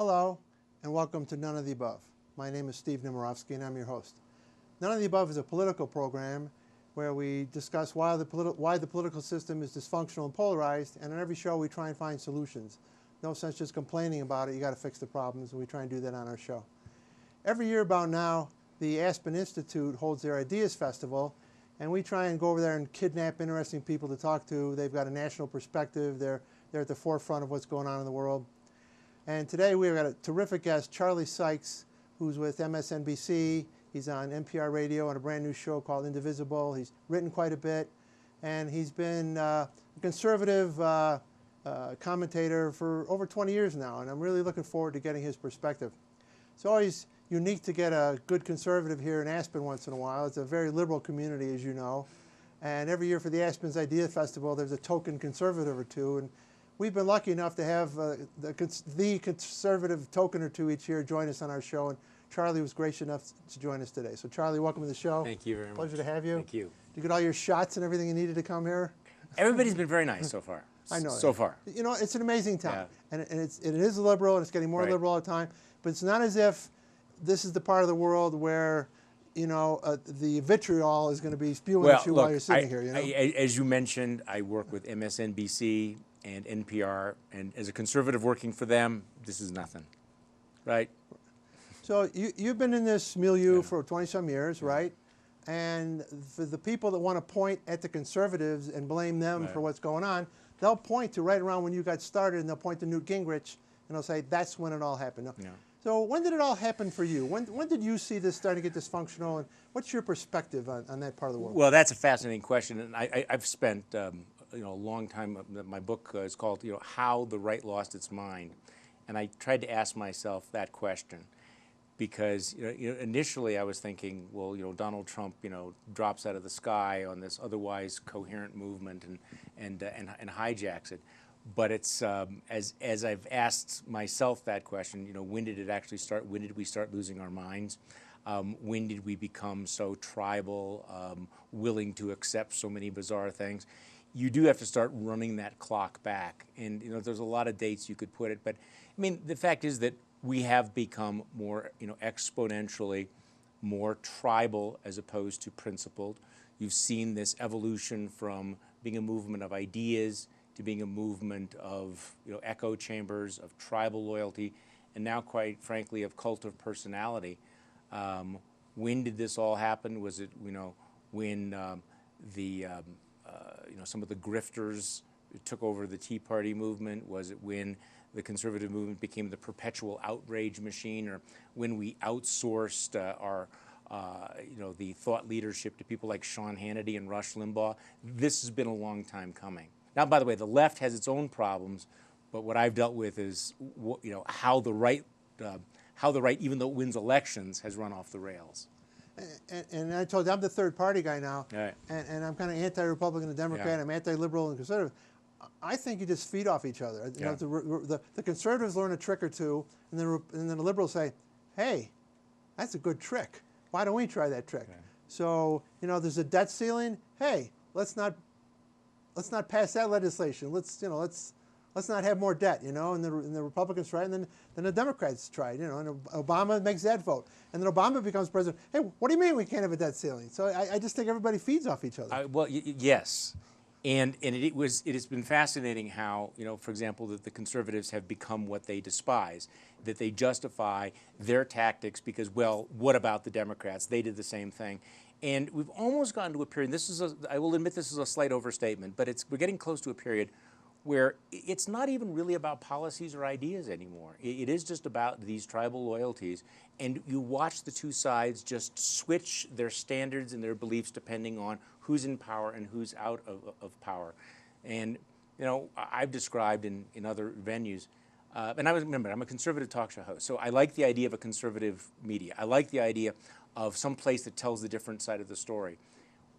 Hello, and welcome to None of the Above. My name is Steve Nemerovski, and I'm your host. None of the Above is a political program where we discuss why the political system is dysfunctional and polarized, and on every show we try and find solutions. No sense just complaining about it. You got to fix the problems, and we try and do that on our show. Every year about now, the Aspen Institute holds their Ideas Festival, and we try and go over there and kidnap interesting people to talk to. They've got a national perspective. They're at the forefront of what's going on in the world. And today we've got a terrific guest, Charles Sykes, who's with MSNBC. He's on NPR radio on a brand new show called Indivisible. He's written quite a bit, and he's been a conservative commentator for over 20 years now, and I'm really looking forward to getting his perspective. It's always unique to get a good conservative here in Aspen once in a while. It's a very liberal community, as you know, and every year for the Aspen's Idea Festival, there's a token conservative or two, and we've been lucky enough to have the conservative token or two each year join us on our show, and Charlie was gracious enough to join us today. So Charlie, welcome to the show. Thank you very much. Pleasure to have you. Thank you. Did you get all your shots and everything you needed to come here? Everybody's been very nice so far. I know. So far. You know, it's an amazing time. Yeah. And it is liberal, and it's getting more Right. liberal all the time, but it's not as if this is the part of the world where, you know, the vitriol is going to be spewing at you while you're sitting here, you know? As you mentioned, I work with MSNBC and NPR, and as a conservative working for them, this is nothing, right? So you've been in this milieu for 20-some years, right? And for the people that want to point at the conservatives and blame them for what's going on, they'll point to right around when you got started, and they'll point to Newt Gingrich, and they'll say, that's when it all happened. Yeah. So when did it all happen for you? When did you see this starting to get dysfunctional, and what's your perspective on that part of the world? Well, that's a fascinating question, and I've spent a long time. My book is called How the Right Lost Its Mind, and I tried to ask myself that question because initially I was thinking, well, Donald Trump drops out of the sky on this otherwise coherent movement and hijacks it. But it's as I've asked myself that question, when did it actually start? When did we start losing our minds? When did we become so tribal, willing to accept so many bizarre things? You do have to start running that clock back, and there's a lot of dates you could put it. But I mean, the fact is that we have become more, exponentially more tribal as opposed to principled. You've seen this evolution from being a movement of ideas to being a movement of echo chambers, of tribal loyalty, and now, quite frankly, of cult of personality. When did this all happen? Was it when some of the grifters took over the Tea Party movement? Was it when the conservative movement became the perpetual outrage machine, or when we outsourced our the thought leadership to people like Sean Hannity and Rush Limbaugh? This has been a long time coming. Now, by the way, the left has its own problems, but what I've dealt with is how the right, even though it wins elections, has run off the rails. And I told you, I'm the third party guy now, Right. and I'm kind of anti-Republican and Democrat. Yeah. I'm anti-liberal and conservative. I think you just feed off each other. Yeah. The conservatives learn a trick or two, and then the liberals say, hey, that's a good trick. Why don't we try that trick? Okay. So, there's a debt ceiling. Hey, let's not pass that legislation. Let's not have more debt, and the Republicans try, and then the Democrats try, and Obama makes that vote. And then Obama becomes president. Hey, what do you mean we can't have a debt ceiling? So I just think everybody feeds off each other. Well, yes. And it has been fascinating how, for example, that the conservatives have become what they despise, that they justify their tactics because, well, what about the Democrats? They did the same thing. And we've almost gotten to a period, I will admit this is a slight overstatement, but we're getting close to a period where it's not even really about policies or ideas anymore. It is just about these tribal loyalties, and you watch the two sides just switch their standards and their beliefs depending on who's in power and who's out of power. And I've described in other venues, and remember, I'm a conservative talk show host, so I like the idea of a conservative media. I like the idea of some place that tells the different side of the story.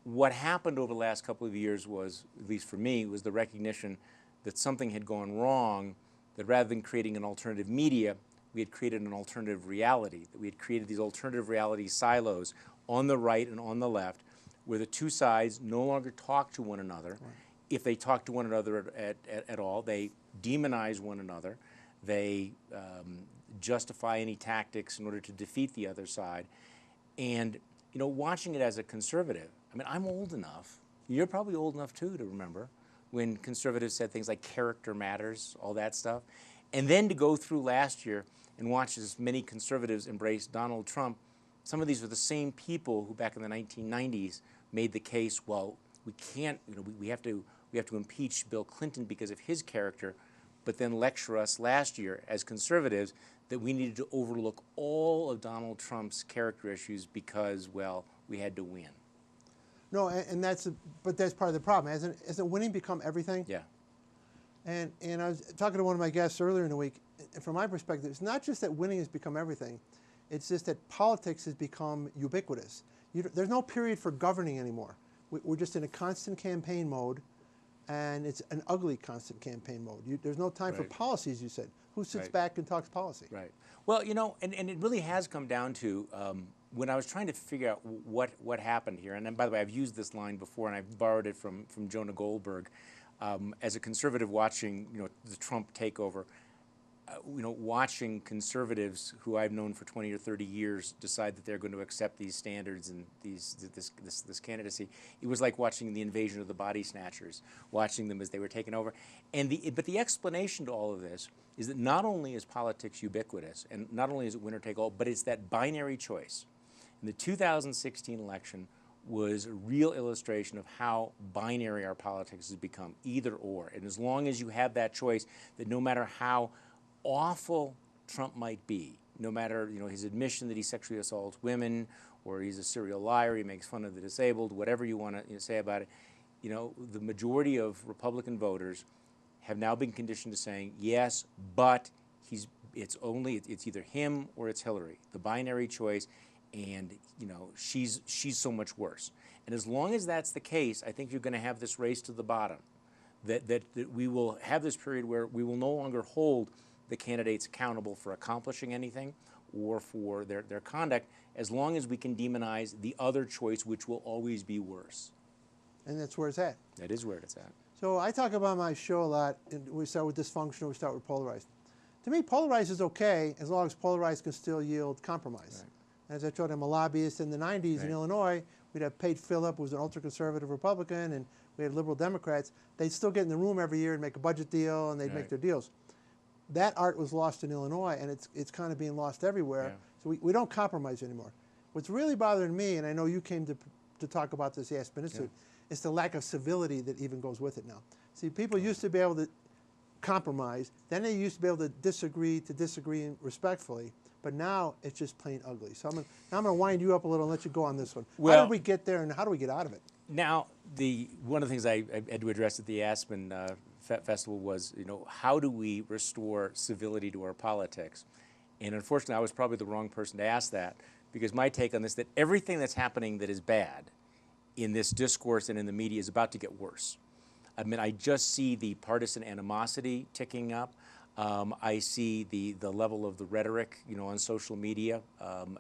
What happened over the last couple of years was, at least for me, was the recognition that something had gone wrong, that rather than creating an alternative media, we had created an alternative reality, that we had created these alternative reality silos on the right and on the left, where the two sides no longer talk to one another. Right. If they talk to one another at all, they demonize one another. They justify any tactics in order to defeat the other side. And, you know, watching it as a conservative, I mean, I'm old enough, you're probably old enough too to remember when conservatives said things like character matters, all that stuff. And then to go through last year and watch as many conservatives embrace Donald Trump, some of these are the same people who back in the 1990s made the case, well, we can't, you know, we have to impeach Bill Clinton because of his character, but then lecture us last year as conservatives that we needed to overlook all of Donald Trump's character issues because, well, we had to win. No, and but that's part of the problem. Hasn't winning become everything? Yeah. And I was talking to one of my guests earlier in the week, and from my perspective, it's not just that winning has become everything. It's just that politics has become ubiquitous. There's no period for governing anymore. We're just in a constant campaign mode, and it's an ugly constant campaign mode. There's no time for policy, as you said. Who sits back and talks policy? Right. Well, you know, and it really has come down to when I was trying to figure out what happened here, and then, by the way, I've used this line before, and I've borrowed it from Jonah Goldberg. As a conservative watching, you know, the Trump takeover, you know, watching conservatives who I've known for 20 or 30 years decide that they're going to accept these standards and this candidacy, it was like watching the invasion of the body snatchers, watching them as they were taken over. But the explanation to all of this is that not only is politics ubiquitous, and not only is it winner take all, but it's that binary choice. And the 2016 election was a real illustration of how binary our politics has become, either or. And as long as you have that choice, that no matter how awful Trump might be, no matter, you know, his admission that he sexually assaults women, or he's a serial liar, he makes fun of the disabled, whatever you want to say about it, you know, the majority of Republican voters have now been conditioned to saying, yes, but it's either him or it's Hillary, the binary choice, and, you know, she's so much worse. And as long as that's the case, I think you're going to have this race to the bottom, that we will have this period where we will no longer hold the candidates accountable for accomplishing anything or for their conduct, as long as we can demonize the other choice, which will always be worse. And that's where it's at. That is where it's at. So I talk about my show a lot, and we start with dysfunctional, we start with polarized. To me, polarized is okay as long as polarized can still yield compromise. Right. As I told him, a lobbyist in the 90s in Illinois, we'd have Pate Phillip, who was an ultra-conservative Republican, and we had liberal Democrats. They'd still get in the room every year and make a budget deal, and they'd make their deals. That art was lost in Illinois, and it's kind of being lost everywhere. So we don't compromise anymore. What's really bothering me, and I know you came to talk about this at Aspen Institute, is the lack of civility that even goes with it now. See, people used to be able to compromise. Then they used to be able to disagree respectfully. But now it's just plain ugly. So I'm going to wind you up a little and let you go on this one. Well, how did we get there, and how do we get out of it? Now, one of the things I had to address at the Aspen Festival was, you know, how do we restore civility to our politics? And unfortunately, I was probably the wrong person to ask that, because my take on this, that everything that's happening that is bad in this discourse and in the media is about to get worse. I mean, I just see the partisan animosity ticking up. I see the level of the rhetoric, you know, on social media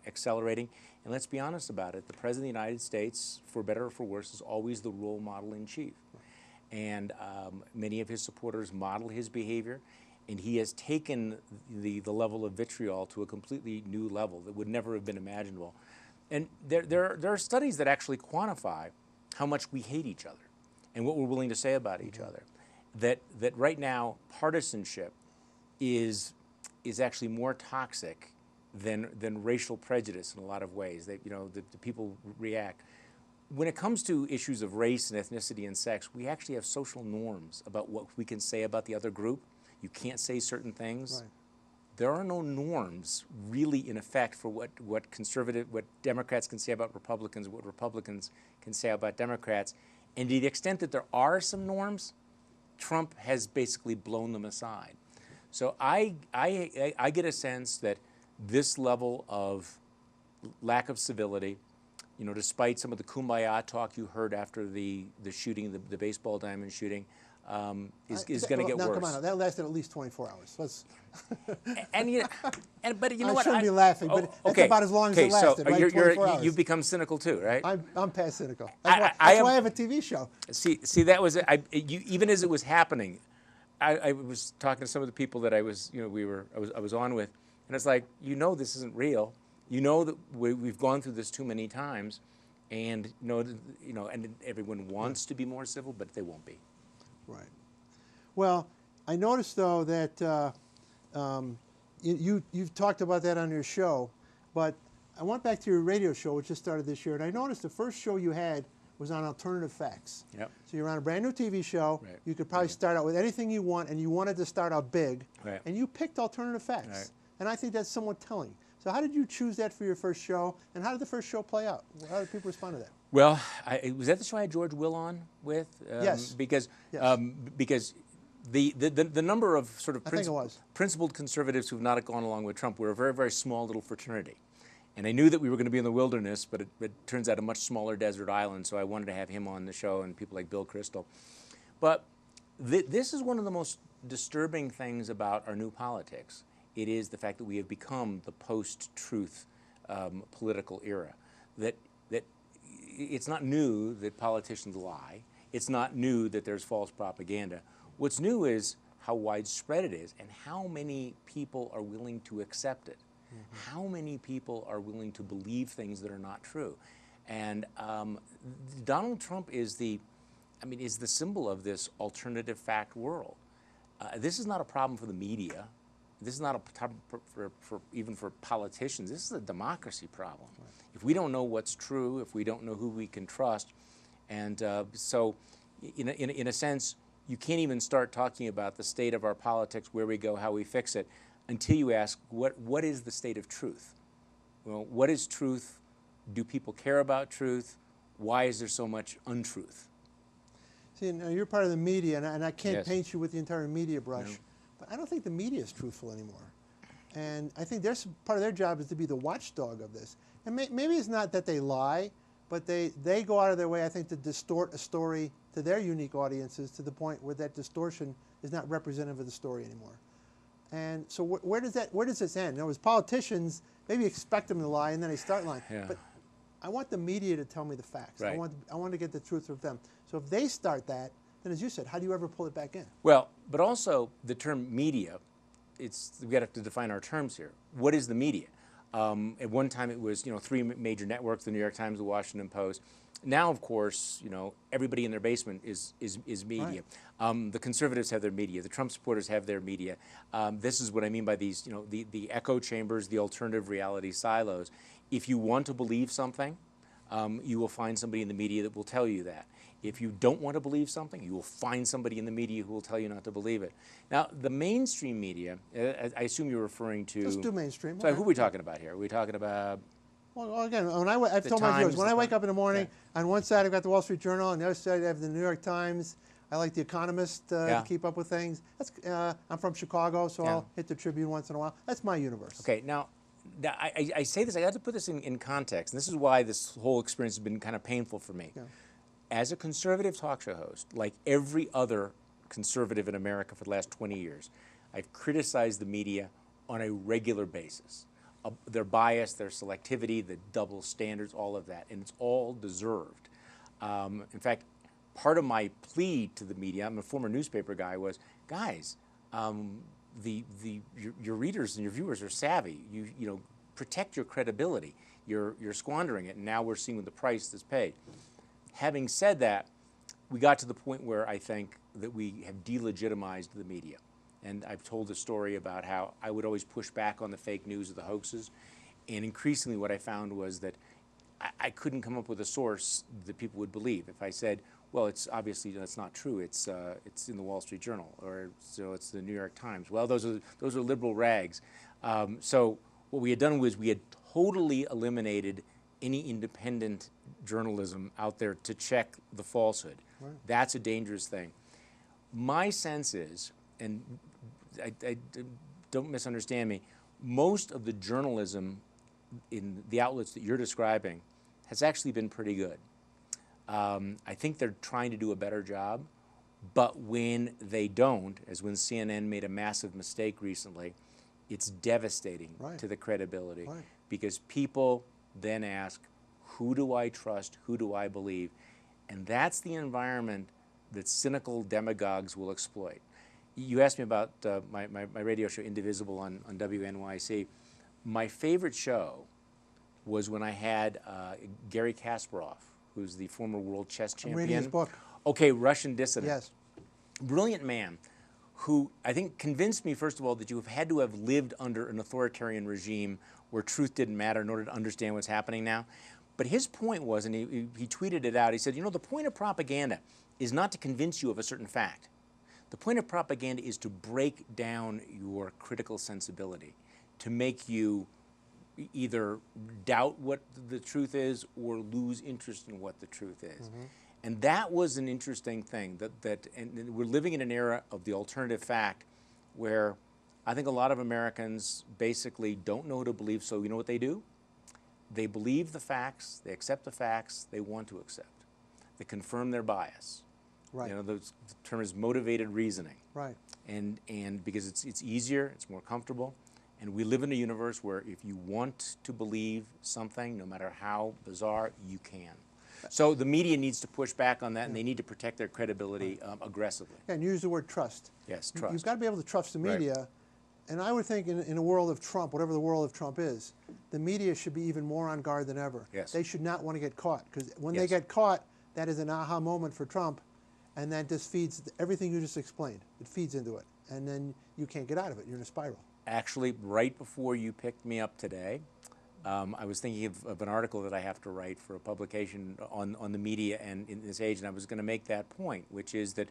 accelerating. And let's be honest about it, the President of the United States, for better or for worse, is always the role model in chief. And many of his supporters model his behavior, and he has taken the level of vitriol to a completely new level that would never have been imaginable. And there are studies that actually quantify how much we hate each other and what we're willing to say about each other. That right now, partisanship is actually more toxic than racial prejudice in a lot of ways. The people react. When it comes to issues of race and ethnicity and sex, we actually have social norms about what we can say about the other group. You can't say certain things. Right. There are no norms really in effect for what Democrats can say about Republicans, what Republicans can say about Democrats. And to the extent that there are some norms, Trump has basically blown them aside. So I get a sense that this level of lack of civility, you know, despite some of the kumbaya talk you heard after the shooting, the baseball diamond shooting, is going to get worse. Come on, that lasted at least 24 hours. Let's but you know what? I shouldn't be laughing, but that's about as long as it lasted, so right? 24 hours. You've become cynical too, right? I'm past cynical. That's why I have a TV show. See, that was even as it was happening. I was talking to some of the people that I was on with, And it's like, you know this isn't real. You know that we've gone through this too many times, and and everyone wants to be more civil, but they won't be. Right. Well, I noticed though that you've talked about that on your show, but I went back to your radio show, which just started this year, and I noticed the first show you had was on alternative facts. Yep. So you're on a brand new TV show. Right. You could probably start out with anything you want, and you wanted to start out big, Right. and you picked alternative facts. Right. And I think that's somewhat telling. So how did you choose that for your first show, and how did the first show play out? How did people respond to that? Well, was that the show I had George Will on with? Yes. Because Yes. because the number of sort of I think it was. principled conservatives who have not gone along with Trump were a very, very small little fraternity. And I knew that we were going to be in the wilderness, but it turns out a much smaller desert island, so I wanted to have him on the show and people like Bill Kristol. But this is one of the most disturbing things about our new politics. It is the fact that we have become the post-truth political era. That it's not new that politicians lie. It's not new that there's false propaganda. What's new is how widespread it is and how many people are willing to accept it. Mm-hmm. How many people are willing to believe things that are not true. And Donald Trump is the symbol of this alternative fact world. This is not a problem for the media. This is not a problem even for politicians. This is a democracy problem. Right. If we don't know what's true, if we don't know who we can trust, and so in a sense, you can't even start talking about the state of our politics, where we go, how we fix it, until you ask, what is the state of truth? Well, what is truth? Do people care about truth? Why is there so much untruth? See, now you're part of the media, and I can't Yes. paint you with the entire media brush. No. But I don't think the media is truthful anymore. And I think part of their job is to be the watchdog of this. And maybe it's not that they lie, but they go out of their way, I think, to distort a story to their unique audiences to the point where that distortion is not representative of the story anymore. And so where does this end? In other words, politicians maybe expect them to lie, and then they start lying. Yeah. But I want the media to tell me the facts. Right. I want to get the truth from them. So if they start that, then as you said, how do you ever pull it back in? Well, but also the term media, we got to define our terms here. What is the media? At one time it was, three major networks, the New York Times, the Washington Post. Now, of course, everybody in their basement is media. Right. The conservatives have their media. The Trump supporters have their media. This is what I mean by these, the echo chambers, the alternative reality silos. If you want to believe something, you will find somebody in the media that will tell you that. If you don't want to believe something, you will find somebody in the media who will tell you not to believe it. Now, the mainstream media, I assume you're referring to... Just do mainstream. So who are we talking about here? Are we talking about... Well, again, I've told my viewers, when I wake up in the morning, on one side I've got the Wall Street Journal, on the other side I have the New York Times. I like the Economist to keep up with things. I'm from Chicago, so I'll hit the Tribune once in a while. That's my universe. Okay, now I say this, I have to put this in context, and this is why this whole experience has been kind of painful for me. Yeah. As a conservative talk show host, like every other conservative in America for the last 20 years, I've criticized the media on a regular basis. Their bias, their selectivity, the double standards, all of that, and it's all deserved. In fact, part of my plea to the media, I'm a former newspaper guy, was, guys, your readers and your viewers are savvy. You protect your credibility. You're squandering it, and now we're seeing the price that's paid. Having said that, we got to the point where I think that we have delegitimized the media. And I've told the story about how I would always push back on the fake news or the hoaxes. And increasingly what I found was that I couldn't come up with a source that people would believe. If I said, well, it's obviously that's not true. It's in the Wall Street Journal, or so it's the New York Times. Well, those are liberal rags. So what we had done was we had totally eliminated any independent journalism out there to check the falsehood. Right. That's a dangerous thing. My sense is, and I don't misunderstand me, most of the journalism in the outlets that you're describing has actually been pretty good. I think they're trying to do a better job, but when they don't, as when CNN made a massive mistake recently, it's devastating to the credibility because people then ask, who do I trust, who do I believe? And that's the environment that cynical demagogues will exploit. You asked me about my radio show Indivisible on WNYC. My favorite show was when I had Garry Kasparov, who's the former world chess I'm reading his champion. book. Okay, Russian dissident. Yes. Brilliant man, who I think convinced me, first of all, that you have had to have lived under an authoritarian regime where truth didn't matter in order to understand what's happening now. But his point was, and he tweeted it out, he said, you know, the point of propaganda is not to convince you of a certain fact. The point of propaganda is to break down your critical sensibility, to make you either doubt what the truth is or lose interest in what the truth is. Mm-hmm. And that was an interesting thing, and we're living in an era of the alternative fact where I think a lot of Americans basically don't know who to believe, so you know what they do? They believe the facts, they accept the facts they want to accept. They confirm their bias. Right. You know, the term is motivated reasoning. Right. And because it's easier, it's more comfortable, and we live in a universe where if you want to believe something, no matter how bizarre, you can. So the media needs to push back on that, and they need to protect their credibility aggressively. Yeah, and use the word trust. Yes, trust. You've got to be able to trust the media. Right. And I would think in a world of Trump, whatever the world of Trump is, the media should be even more on guard than ever. Yes. They should not want to get caught, because when Yes. they get caught, that is an aha moment for Trump, and that just feeds everything you just explained. It feeds into it, and then you can't get out of it. You're in a spiral. Actually, right before you picked me up today, I was thinking of an article that I have to write for a publication on the media and in this age, and I was going to make that point, which is that,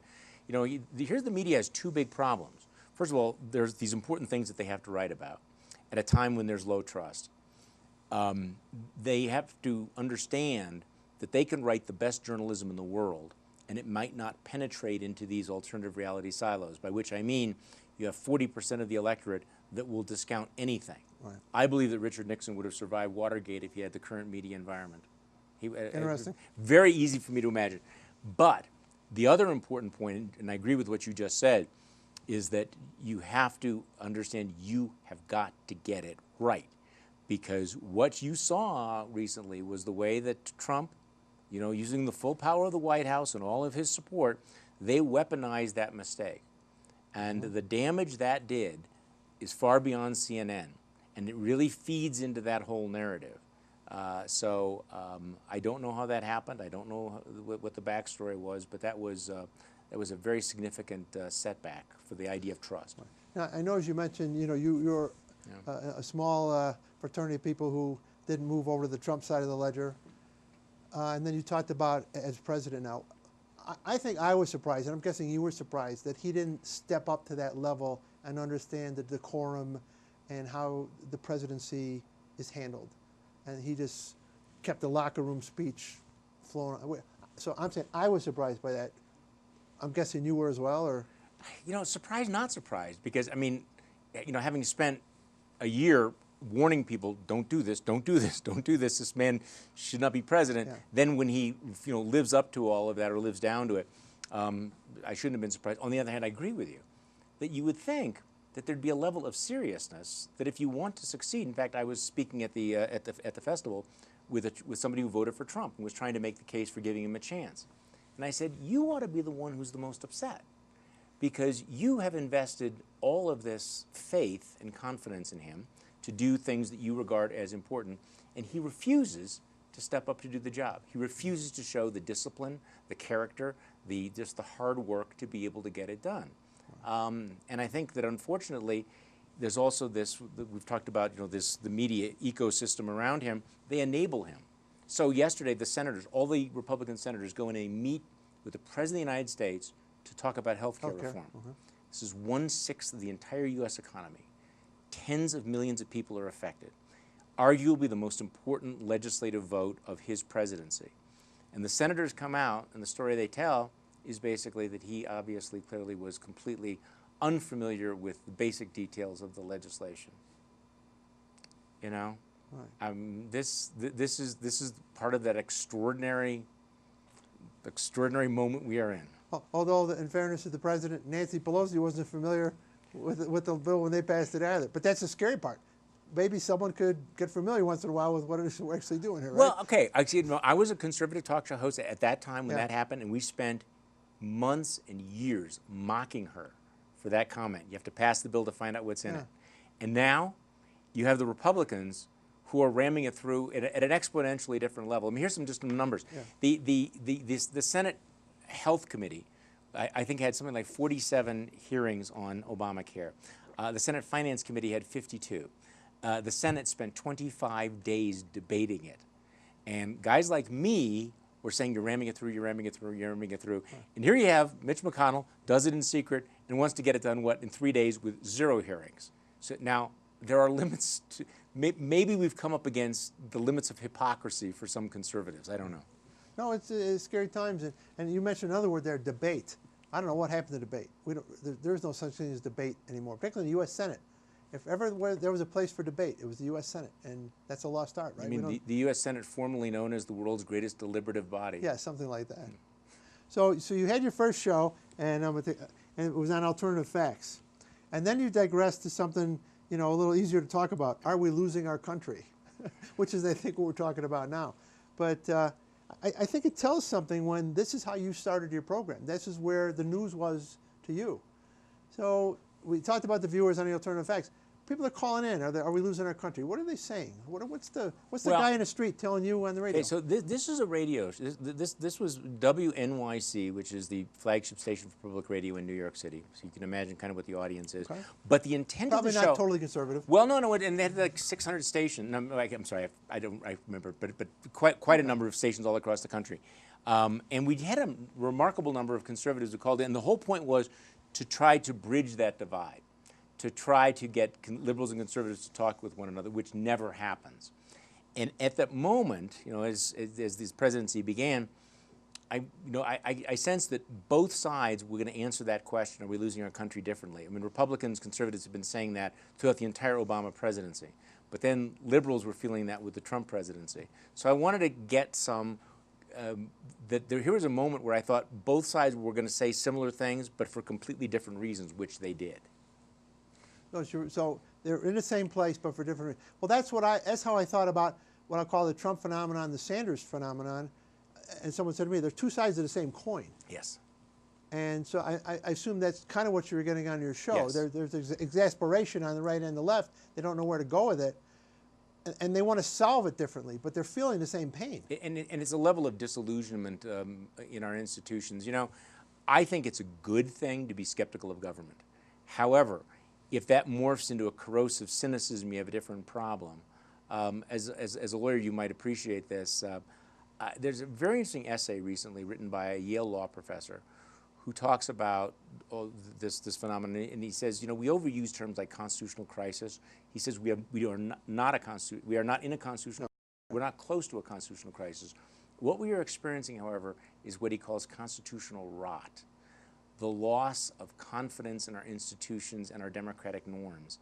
you know, here's the media has two big problems. First of all, there's these important things that they have to write about at a time when there's low trust. They have to understand that they can write the best journalism in the world, and it might not penetrate into these alternative reality silos, by which I mean you have 40% of the electorate that will discount anything. Right. I believe that Richard Nixon would have survived Watergate if he had the current media environment. Interesting. Very easy for me to imagine. But the other important point, and I agree with what you just said, is that you have to understand you have got to get it right. Because what you saw recently was the way that Trump, you know, using the full power of the White House and all of his support, they weaponized that mistake. And the damage that did is far beyond CNN. And it really feeds into that whole narrative. So I don't know how that happened. I don't know what the backstory was, but that was a very significant setback for the idea of trust. Now, I know, as you mentioned, you know, you're a small fraternity of people who didn't move over to the Trump side of the ledger. And then you talked about as president now. I think I was surprised, and I'm guessing you were surprised, that he didn't step up to that level and understand the decorum and how the presidency is handled. And he just kept the locker room speech flowing. So I'm saying I was surprised by that. I'm guessing you were as well, or? You know, surprised, not surprised, because, I mean, you know, having spent a year warning people, don't do this, don't do this, don't do this, this man should not be president. Yeah. Then when he, you know, lives up to all of that or lives down to it, I shouldn't have been surprised. On the other hand, I agree with you that you would think that there'd be a level of seriousness that if you want to succeed. In fact, I was speaking at the festival with somebody who voted for Trump and was trying to make the case for giving him a chance. And I said, you ought to be the one who's the most upset, because you have invested all of this faith and confidence in him to do things that you regard as important, and he refuses to step up to do the job. He refuses to show the discipline, the character, just the hard work to be able to get it done. And I think that, unfortunately, there's also this, we've talked about, you know, the media ecosystem around him. They enable him. So yesterday, the senators, all the Republican senators, go in and meet with the President of the United States to talk about health care reform. This is 1/6 of the entire U.S. economy. Tens of millions of people are affected. Arguably the most important legislative vote of his presidency. And the senators come out, and the story they tell is basically that he obviously clearly was completely unfamiliar with the basic details of the legislation. You know? Right. This is part of that extraordinary moment we are in. Although, in fairness to the president, Nancy Pelosi wasn't familiar with the bill when they passed it either. But that's the scary part. Maybe someone could get familiar once in a while with what it is we're actually doing here, right? Well, okay. Actually, you know, I was a conservative talk show host at that time when that happened, and we spent months and years mocking her for that comment. You have to pass the bill to find out what's in it. And now you have the Republicans who are ramming it through at an exponentially different level. I mean, here's just some numbers. The Senate Health Committee, I think, had something like 47 hearings on Obamacare. The Senate Finance Committee had 52. The Senate spent 25 days debating it. And guys like me were saying, you're ramming it through, you're ramming it through, you're ramming it through. And here you have Mitch McConnell, does it in secret, and wants to get it done, what, in 3 days with 0 hearings. So now, there are limits to, maybe we've come up against the limits of hypocrisy for some conservatives. I don't know. No, it's scary times. And you mentioned another word there, debate. I don't know what happened to debate. There's no such thing as debate anymore, particularly in the U.S. Senate. If ever there was a place for debate, it was the U.S. Senate, and that's a lost art, right? I mean, the U.S. Senate, formerly known as the world's greatest deliberative body. Yeah, something like that. So you had your first show, and it was on alternative facts. And then you digressed to something, you know, a little easier to talk about. Are we losing our country? Which is, I think, what we're talking about now. But I think it tells something when this is how you started your program. This is where the news was to you. So we talked about the viewers on the alternative facts. People are calling in. Are we losing our country? What are they saying? What's the guy in the street telling you on the radio? Okay, so this is a radio. This was WNYC, which is the flagship station for public radio in New York City. So you can imagine kind of what the audience is. Okay. But the intent of the show, probably not totally conservative. Well, no, and they had like 600 stations. I'm sorry, I remember, but quite a number of stations all across the country. And we had a remarkable number of conservatives who called in. And the whole point was to try to bridge that divide, to try to get liberals and conservatives to talk with one another, which never happens. And at that moment, you know, as this presidency began, I sensed that both sides were going to answer that question: are we losing our country differently? I mean, Republicans, conservatives have been saying that throughout the entire Obama presidency, but then liberals were feeling that with the Trump presidency. So I wanted to get some. Here was a moment where I thought both sides were going to say similar things, but for completely different reasons, which they did. So they're in the same place, but for different reasons. Well, that's how I thought about what I call the Trump phenomenon, the Sanders phenomenon. And someone said to me, "There's two sides of the same coin." Yes. And so I assume that's kind of what you were getting on your show. Yes. There's exasperation on the right and the left. They don't know where to go with it. And they want to solve it differently, but they're feeling the same pain. And it's a level of disillusionment in our institutions. You know, I think it's a good thing to be skeptical of government. However, if that morphs into a corrosive cynicism, you have a different problem. As a lawyer, you might appreciate this. There's a very interesting essay recently written by a Yale law professor who talks about this phenomenon, and he says, you know, we overuse terms like constitutional crisis. He says we are not in a constitutional, we're not close to a constitutional crisis. What we are experiencing, however, is what he calls constitutional rot, the loss of confidence in our institutions and our democratic norms,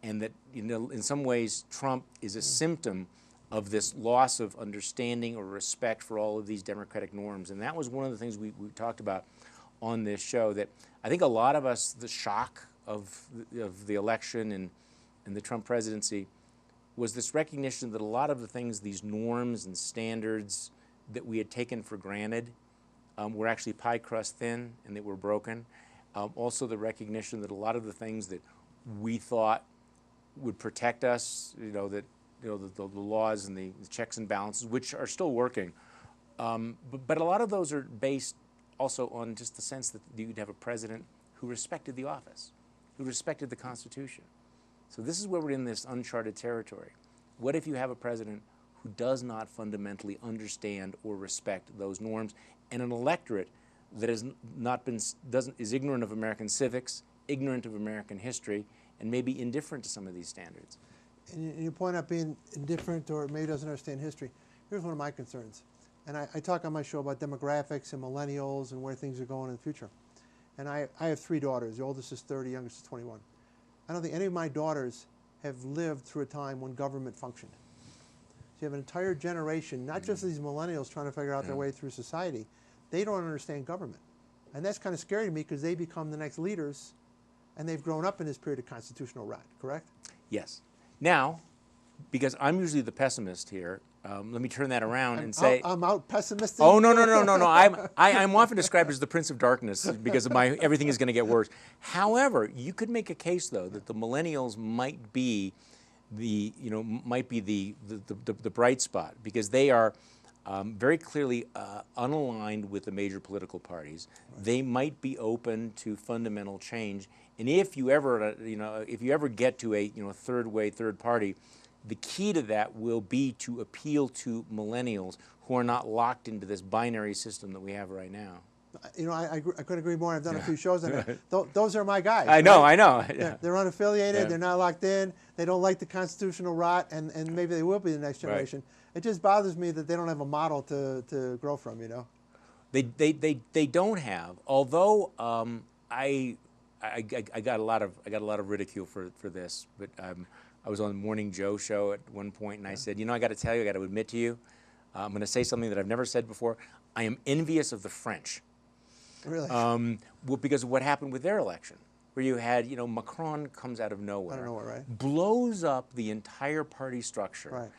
and that, you know, in some ways, Trump is a symptom of this loss of understanding or respect for all of these democratic norms. And that was one of the things we talked about on this show, that I think a lot of us, the shock of the election and the Trump presidency was this recognition that a lot of the things, these norms and standards that we had taken for granted were actually pie crust thin and that were broken. Also the recognition that a lot of the things that we thought would protect us, you know, that the laws and the checks and balances, which are still working, but a lot of those are based also on just the sense that you'd have a president who respected the office, who respected the Constitution. So this is where we're in this uncharted territory. What if you have a president who does not fundamentally understand or respect those norms, and an electorate that is ignorant of American civics, ignorant of American history, and maybe indifferent to some of these standards? And you point out being indifferent or maybe doesn't understand history. Here's one of my concerns. And I talk on my show about demographics and millennials and where things are going in the future. And I have 3 daughters. The oldest is 30, youngest is 21. I don't think any of my daughters have lived through a time when government functioned. So you have an entire generation, not just these millennials trying to figure out their way through society. They don't understand government. And that's kind of scary to me because they become the next leaders, and they've grown up in this period of constitutional rot, correct? Yes. Now, because I'm usually the pessimist here, let me turn that around and say, I'm out pessimistic. oh no. I'm often described as the Prince of Darkness because of everything is going to get worse. However, you could make a case though that the millennials might be the bright spot because they are very clearly unaligned with the major political parties. They might be open to fundamental change, and if you ever get to a third party, the key to that will be to appeal to millennials who are not locked into this binary system that we have right now. I couldn't agree more. I've done a few shows on that. Those are my guys. I know. They're unaffiliated. They're not locked in. They don't like the constitutional rot, and maybe they will be the next generation. It just bothers me that they don't have a model to grow from. They don't have. Although I got a lot of ridicule for this, but I was on the Morning Joe show at one point, and I said, I got to tell you, I got to admit to you, I'm going to say something that I've never said before. I am envious of the French. Really? Because of what happened with their election, where you had, Macron comes out of nowhere, right? Blows up the entire party structure,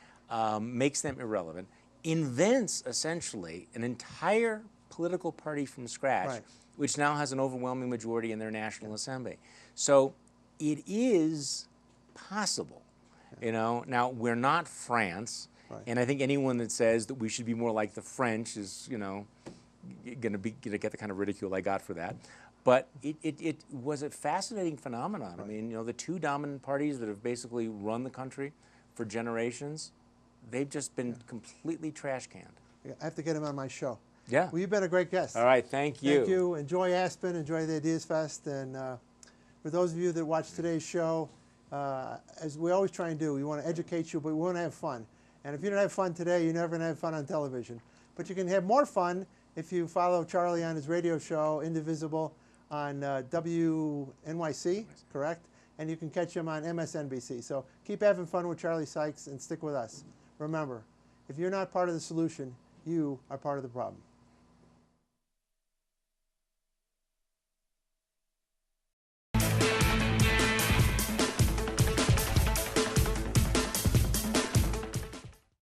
makes them irrelevant, invents essentially an entire political party from scratch, which now has an overwhelming majority in their National Assembly. So it is possible, Now, we're not France, and I think anyone that says that we should be more like the French is, going to get the kind of ridicule I got for that. But it was a fascinating phenomenon. I mean, the two dominant parties that have basically run the country for generations, they've just been completely trash canned. I have to get him on my show. Yeah. Well, you've been a great guest. All right, thank you. Thank you. Enjoy Aspen. Enjoy the Ideas Fest. And for those of you that watch today's show, as we always try and do, we want to educate you, but we want to have fun. And if you don't have fun today, you're never going to have fun on television. But you can have more fun if you follow Charlie on his radio show, Indivisible, on WNYC, correct? And you can catch him on MSNBC. So keep having fun with Charlie Sykes and stick with us. Remember, if you're not part of the solution, you are part of the problem.